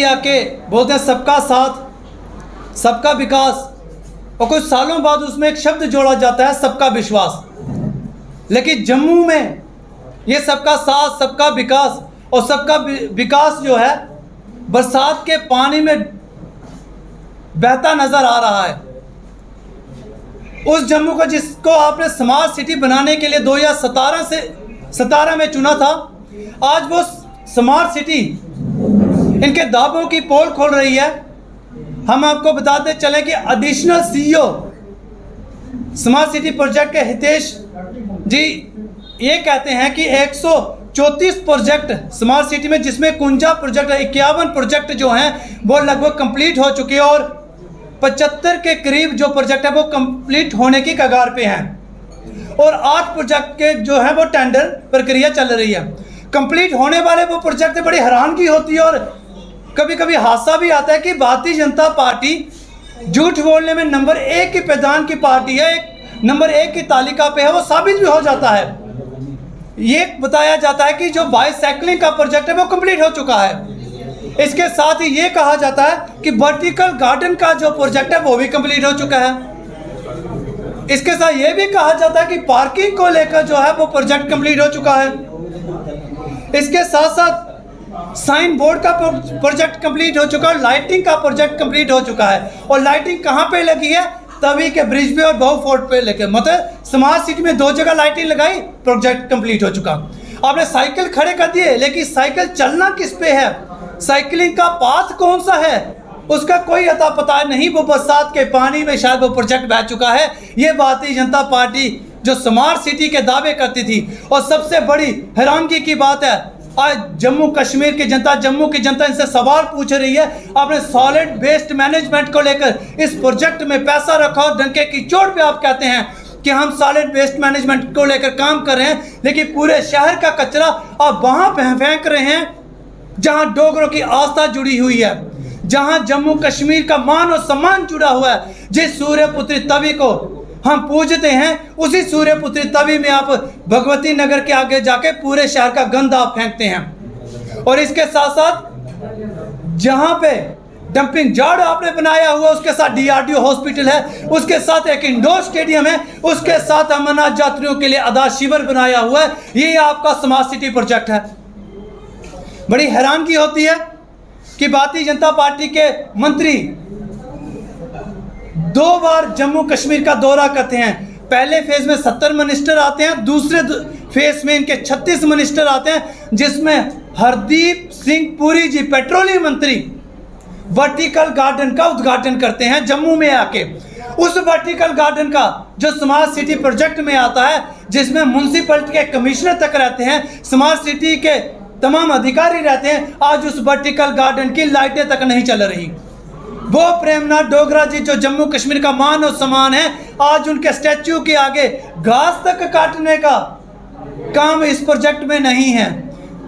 आके बोलते हैं सबका साथ सबका विकास, और कुछ सालों बाद उसमें एक शब्द जोड़ा जाता है सबका विश्वास। लेकिन जम्मू में ये सबका साथ सबका विकास और सबका विकास जो है बरसात के पानी में बहता नजर आ रहा है। उस जम्मू को जिसको आपने स्मार्ट सिटी बनाने के लिए 2017 में चुना था, आज वो स्मार्ट सिटी इनके दावों की पोल खोल रही है। हम आपको बताते चलें कि additional CEO smart city project के हितेश जी ये कहते हैं कि 134 प्रोजेक्ट स्मार्ट सिटी में, जिसमें 51 प्रोजेक्ट 51 प्रोजेक्ट जो हैं वो लगभग कंप्लीट हो चुके हैं और 75 के करीब जो प्रोजेक्ट है वो कंप्लीट होने की कगार पे हैं और 8 प्रोजेक्ट के जो है वो टेंडर प्रक्रिया चल रही है। कंप्लीट होने वाले वो प्रोजेक्ट से बड़ी हैरानगी होती है और कभी कभी हादसा भी आता है कि भारतीय जनता पार्टी झूठ बोलने में नंबर 1 की पैदान की पार्टी है, एक नंबर 1 की तालिका पे है, वो साबित भी हो जाता है। ये बताया जाता है कि जो बाईसाइकिलिंग का प्रोजेक्ट है वो कंप्लीट हो चुका है। इसके साथ ही ये कहा जाता है कि वर्टिकल गार्डन का जो प्रोजेक्ट है वो भी कंप्लीट हो चुका है। इसके साथ ये भी कहा जाता है कि पार्किंग को लेकर जो है वो प्रोजेक्ट कंप्लीट हो चुका है। इसके साथ साथ साइन बोर्ड का प्रोजेक्ट कंप्लीट हो चुका है, लाइटिंग का प्रोजेक्ट कंप्लीट हो चुका है। और लाइटिंग कहाँ पे लगी है? तवी के ब्रिज पे और बहु फोर्ट पे लेके, मतलब स्मार्ट सिटी में 2 जगह लाइटिंग लगाई, प्रोजेक्ट कंप्लीट हो चुका। आपने साइकिल खड़े कर दिए, लेकिन साइकिल चलना किस पे है, साइकिलिंग का पाथ कौन सा है, उसका कोई अता पता नहीं। वो बरसात के पानी में शायद वो प्रोजेक्ट बह चुका है। ये भारतीय जनता पार्टी जो स्मार्ट सिटी के दावे करती थी। और सबसे बड़ी हैरानगी की बात है, आज जम्मू कश्मीर की जनता, जम्मू की जनता इनसे सवाल पूछ रही है, आपने सॉलिड वेस्ट मैनेजमेंट को लेकर इस प्रोजेक्ट में पैसा रखा और डंके की चोट पे आप कहते हैं कि हम सॉलिड वेस्ट मैनेजमेंट को लेकर काम कर रहे हैं, लेकिन पूरे शहर का कचरा आप वहां फेंक रहे हैं जहां डोगरों की आस्था जुड़ी हुई है, जहां जम्मू कश्मीर का मान और सम्मान जुड़ा हुआ है। जिस सूर्यपुत्री तवी को हम पूजते हैं, उसी सूर्यपुत्री तवी में आप भगवती नगर के आगे जाके पूरे शहर का गंद आप फेंकते हैं। और इसके साथ साथ जहां पे डंपिंग यार्ड आपने बनाया हुआ, उसके साथ DRDO हॉस्पिटल है, उसके साथ एक इंडोर स्टेडियम है, उसके साथ अमरनाथ यात्रियों के लिए आधार शिविर बनाया हुआ है। ये आपका स्मार्ट सिटी प्रोजेक्ट है। बड़ी हैरानगी होती है कि भारतीय जनता पार्टी के मंत्री 2 बार जम्मू कश्मीर का दौरा करते हैं। पहले फेज में 70 मिनिस्टर आते हैं, दूसरे फेज में इनके 36 मिनिस्टर आते हैं, जिसमें हरदीप सिंह पुरी जी पेट्रोलियम मंत्री वर्टिकल गार्डन का उद्घाटन करते हैं जम्मू में आके। उस वर्टिकल गार्डन का जो स्मार्ट सिटी प्रोजेक्ट में आता है, जिसमें म्युनिसिपैलिटी के कमिश्नर तक रहते हैं, स्मार्ट सिटी के तमाम अधिकारी रहते हैं, आज उस वर्टिकल गार्डन की लाइटें तक नहीं चल रही। वो प्रेमनाथ डोगरा जी जो जम्मू कश्मीर का मान और सम्मान है, आज उनके स्टैच्यू के आगे घास तक काटने का काम इस प्रोजेक्ट में नहीं है,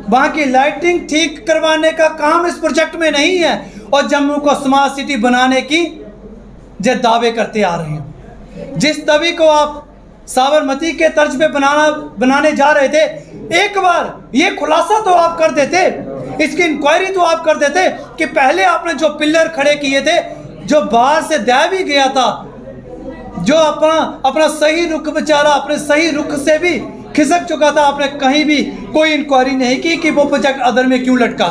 वहां की लाइटिंग ठीक करवाने का काम इस प्रोजेक्ट में नहीं है, और जम्मू को स्मार्ट सिटी बनाने की जो दावे करते आ रहे हैं। जिस तवी को आप साबरमती के तर्ज पे बनाने जा रहे थे, एक बार ये खुलासा तो आप कर देते, इसकी इंक्वायरी तो आप कर देते कि पहले आपने जो पिलर खड़े किए थे, जो बाहर से दह भी गया था, जो अपना सही रुख बेचारा अपने सही रुख से भी खिसक चुका था, आपने कहीं भी कोई इंक्वायरी नहीं की कि वो प्रोजेक्ट अदर में क्यों लटका।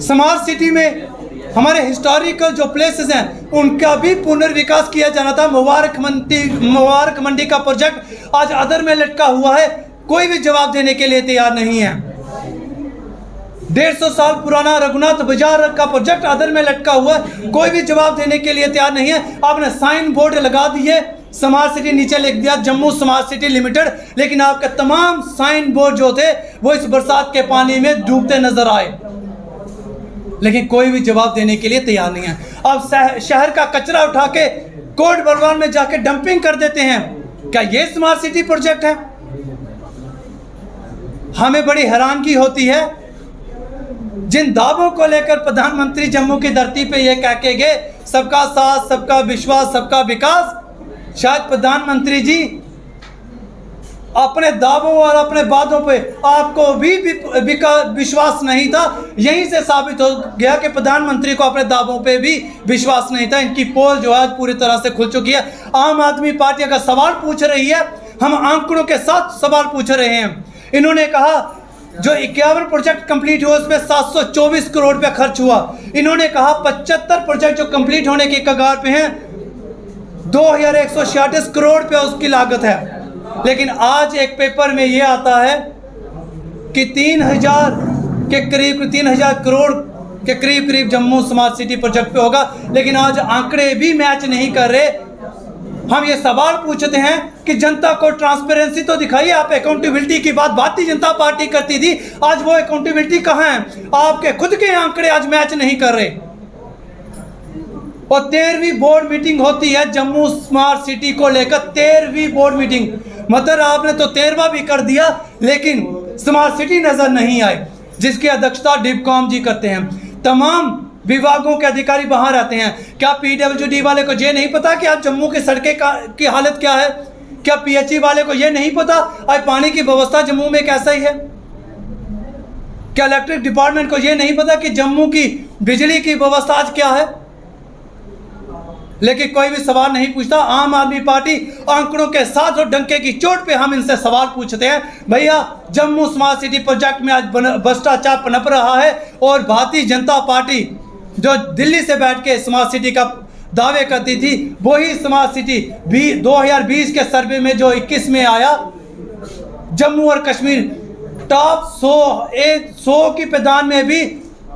स्मार्ट सिटी में हमारे हिस्टोरिकल जो प्लेसेस हैं उनका भी पुनर्विकास किया जाना था। मुबारक मंडी का प्रोजेक्ट आज अदर में लटका हुआ है, कोई भी जवाब देने के लिए तैयार नहीं है। 150 साल पुराना रघुनाथ बाजार का प्रोजेक्ट अदर में लटका हुआ है, कोई भी जवाब देने के लिए तैयार नहीं है। आपने साइन बोर्ड लगा दिए, स्मार्ट सिटी नीचे लिख दिया जम्मू स्मार्ट सिटी लिमिटेड, लेकिन आपके तमाम साइन बोर्ड जो थे वो इस बरसात के पानी में डूबते नजर आए, लेकिन कोई भी जवाब देने के लिए तैयार नहीं है। अब शहर का कचरा उठा के कोट बलवान में जाके डंपिंग कर देते हैं। क्या ये स्मार्ट सिटी प्रोजेक्ट है? हमें बड़ी हैरानगी होती है, जिन दावों को लेकर प्रधानमंत्री जम्मू की धरती पे ये कह के गए सबका साथ सबका विश्वास सबका विकास, शायद प्रधानमंत्री जी अपने दावों और अपने वादों पे आपको भी विश्वास नहीं था। यहीं से साबित हो गया कि प्रधानमंत्री को अपने दावों पे भी विश्वास नहीं था। इनकी पोल जो है पूरी तरह से खुल चुकी है। आम आदमी पार्टी अगर सवाल पूछ रही है, हम आंकड़ों के साथ सवाल पूछ रहे हैं। इन्होंने कहा जो 51 प्रोजेक्ट कंप्लीट हुआ उसमें 724 करोड़ रुपया खर्च हुआ। इन्होंने कहा 75 प्रोजेक्ट जो कंप्लीट होने के कगार पे हैं 2136 करोड़ रुपया उसकी लागत है। लेकिन आज एक पेपर में ये आता है कि 3000 के करीब 3000 करोड़ के करीब जम्मू स्मार्ट सिटी प्रोजेक्ट पे होगा। लेकिन आज आंकड़े भी मैच नहीं कर रहे। हम ये सवाल पूछते हैं कि जनता को ट्रांसपेरेंसी तो दिखाइए। आप अकाउंटेबिलिटी की बात भारतीय जनता पार्टी करती थी, आज वो अकाउंटेबिलिटी कहाँ है? आपके खुद के आंकड़े आज मैच नहीं कर रहे। और 13वीं बोर्ड मीटिंग होती है जम्मू स्मार्ट सिटी को लेकर, 13वीं बोर्ड मीटिंग, मतलब आपने तो 13वां भी कर दिया लेकिन स्मार्ट सिटी नजर नहीं आए, जिसकी अध्यक्षता डिबकॉम जी करते हैं। तमाम विभागों के अधिकारी वहां रहते हैं। क्या पीडब्ल्यूडी वाले को ये नहीं पता कि आज जम्मू की सड़कें की हालत क्या है? क्या पीएचई वाले को ये नहीं पता आज पानी की व्यवस्था जम्मू में कैसा ही है? क्या इलेक्ट्रिक डिपार्टमेंट को ये नहीं पता कि जम्मू की बिजली की व्यवस्था आज क्या है? लेकिन कोई भी सवाल नहीं पूछता। आम आदमी पार्टी आंकड़ों के साथ और डंके की चोट पे हम इनसे सवाल पूछते हैं। भैया जम्मू स्मार्ट सिटी प्रोजेक्ट में आज भ्रष्टाचार पनप रहा है और भारतीय जनता पार्टी जो दिल्ली से बैठ के स्मार्ट सिटी का दावे करती थी, वही स्मार्ट सिटी 2020 के सर्वे में जो 21 में आया, जम्मू और कश्मीर टॉप 100 की पैदान में भी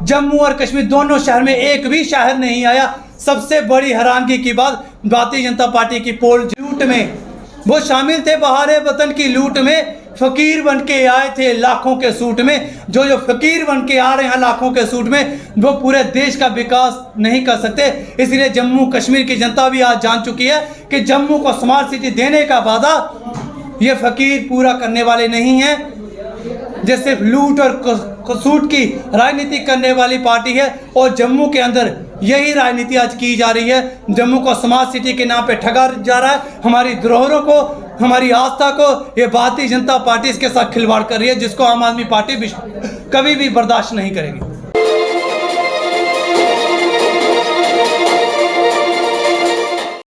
जम्मू और कश्मीर दोनों शहर में एक भी शहर नहीं आया। सबसे बड़ी हैरानगी की बात, भारतीय जनता पार्टी की पोल लूट में वो शामिल थे। बहारे वतन की लूट में फकीर बन के आए थे लाखों के सूट में। जो फकीर बन के आ रहे हैं लाखों के सूट में, वो पूरे देश का विकास नहीं कर सकते। इसलिए जम्मू कश्मीर की जनता भी आज जान चुकी है कि जम्मू को स्मार्ट सिटी देने का वादा ये फकीर पूरा करने वाले नहीं हैं। जो सिर्फ लूट और कसूट की राजनीति करने वाली पार्टी है और जम्मू के अंदर यही राजनीति आज की जा रही है। जम्मू को स्मार्ट सिटी के नाम पे ठगा जा रहा है। हमारी धरोहरों को, हमारी आस्था को ये भारतीय जनता पार्टी इसके साथ खिलवाड़ कर रही है, जिसको आम आदमी पार्टी कभी भी बर्दाश्त नहीं करेगी।